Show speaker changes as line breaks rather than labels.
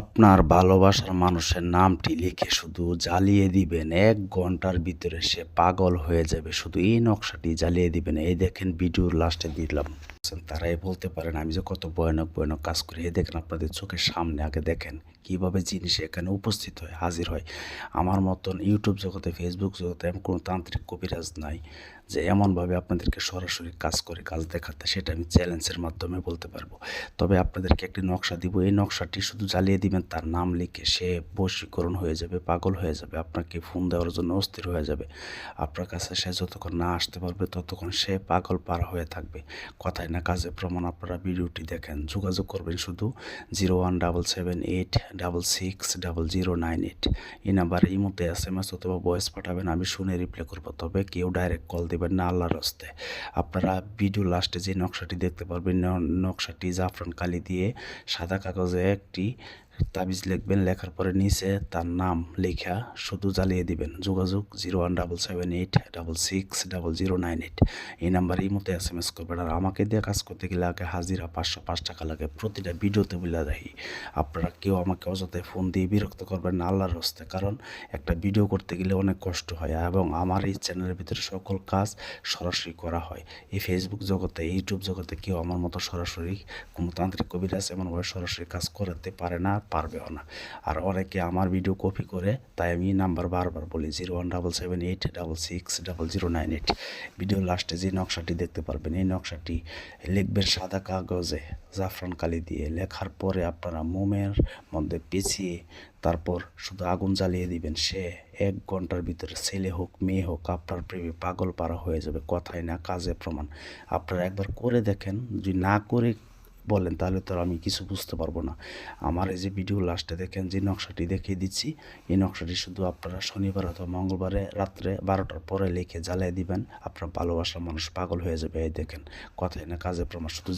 আপনার ভালোবাসার মানুষের নামটি লিখে শুধু জ্বালিয়ে দিবেন। ১ ঘন্টার ভিতরে সে পাগল হয়ে যাবে। শুধু এই নকশাটি জ্বালিয়ে দিবেন। এই দেখেন ভিডিওর লাস্টে দিলাম। তারাই বলতে পারেন আমি যে কত ভয়ানক, ভয়ানক কাজ করি। এই দেখেন আপনাদের চোখের সামনে আগে দেখেন কিভাবে জিনিস এখানে উপস্থিত হয়, হাজির হয়। আমার মতন ইউটিউব জগতে, ফেসবুক জগতে এমন কোনো তান্ত্রিক কবিরাজ নাই যে এমনভাবে আপনাদেরকে সরাসরি কাজ করে কাজ দেখাতে। সেটা আমি চ্যালেঞ্জের মাধ্যমে বলতে পারবো। তবে আপনাদেরকে একটি নকশা দিব। এই নকশাটি শুধু জ্বালিয়ে দিবেন, তার নাম লিখে সে বশীকরণ হয়ে যাবে, পাগল হয়ে যাবে, আপনাকে ফোন দেওয়ার জন্য অস্থির হয়ে যাবে। আপনার কাছে সে যতক্ষণ না আসতে পারবে ততক্ষণ সে পাগল পাড়া হয়ে থাকবে। কথায় না কাজে প্রমাণ। আপনারা ভিডিওটি দেখেন। যোগাযোগ করবেন শুধু 01778660098। এই নাম্বারে ইমোতে SMS অথবা ভয়েস পাঠাবেন, আমি শুনে রিপ্লাই করবো। তবে কেউ ডাইরেক্ট কল দেবেন না, আল্লাহর রাস্তে। আপনারা ভিডিও লাস্টে যে নকশাটি দেখতে পারবেন, নকশাটি জাফরান কালি দিয়ে সাদা কাগজে একটি তাবিজ লিখবেন। লেখার পরে নিচে তার নাম লেখা শুধু জ্বালিয়ে দিবেন। যোগাযোগ 01778660098। এই নাম্বারে এই মতো SMS করবেন। আর আমাকে দিয়ে কাজ করতে গেলে আগে হাজিরা 505 টাকা লাগে। প্রতিটা ভিডিওতে বলে রাখি, আপনারা কেউ আমাকে অযথায় ফোন দিয়ে বিরক্ত করবেন না, আল্লাহর রাস্তে। কারণ একটা ভিডিও করতে গেলে অনেক কষ্ট হয় এবং আমার এই চ্যানেলের ভিতরে সকল কাজ সরাসরি করা হয়। এই ফেসবুক জগতে, ইউটিউব জগতে কেউ আমার মতো সরাসরি কোনো তান্ত্রিক কবিরাজ এমনভাবে সরাসরি কাজ করতে পারে না, পারবেও না। আর অনেকে আমার ভিডিও কপি করে, তাই আমি নাম্বার বারবার বলি 01778660098। ভিডিও লাস্টে যে নকশাটি দেখতে পারবেন, এই নকশাটি লিখবেন সাদা কাগজে জাফরান কালি দিয়ে। লেখার পরে আপনারা মোমের মধ্যে পেঁচিয়ে তারপর শুধু আগুন জ্বালিয়ে দিবেন। সে 1 ঘন্টার ভিতরে, ছেলে হোক মেয়ে হোক, আপনার প্রেমে পাগল পাড়া হয়ে যাবে। কথায় না কাজে প্রমাণ। আপনারা একবার করে দেখেন। যদি না করে বলেন তাহলে তো আমি কিছু বুঝতে পারবো না। আমার এই যে ভিডিও লাস্টে দেখেন যে নকশাটি দেখিয়ে দিচ্ছি, এই নকশাটি শুধু আপনারা শনিবার অথবা মঙ্গলবারে রাত্রে 12টার পরে লিখে জ্বালিয়ে দিবেন। আপনার ভালোবাসার মানুষ পাগল হয়ে যাবে। এই দেখেন, কথায় না কাজে প্রমাণ। শুধু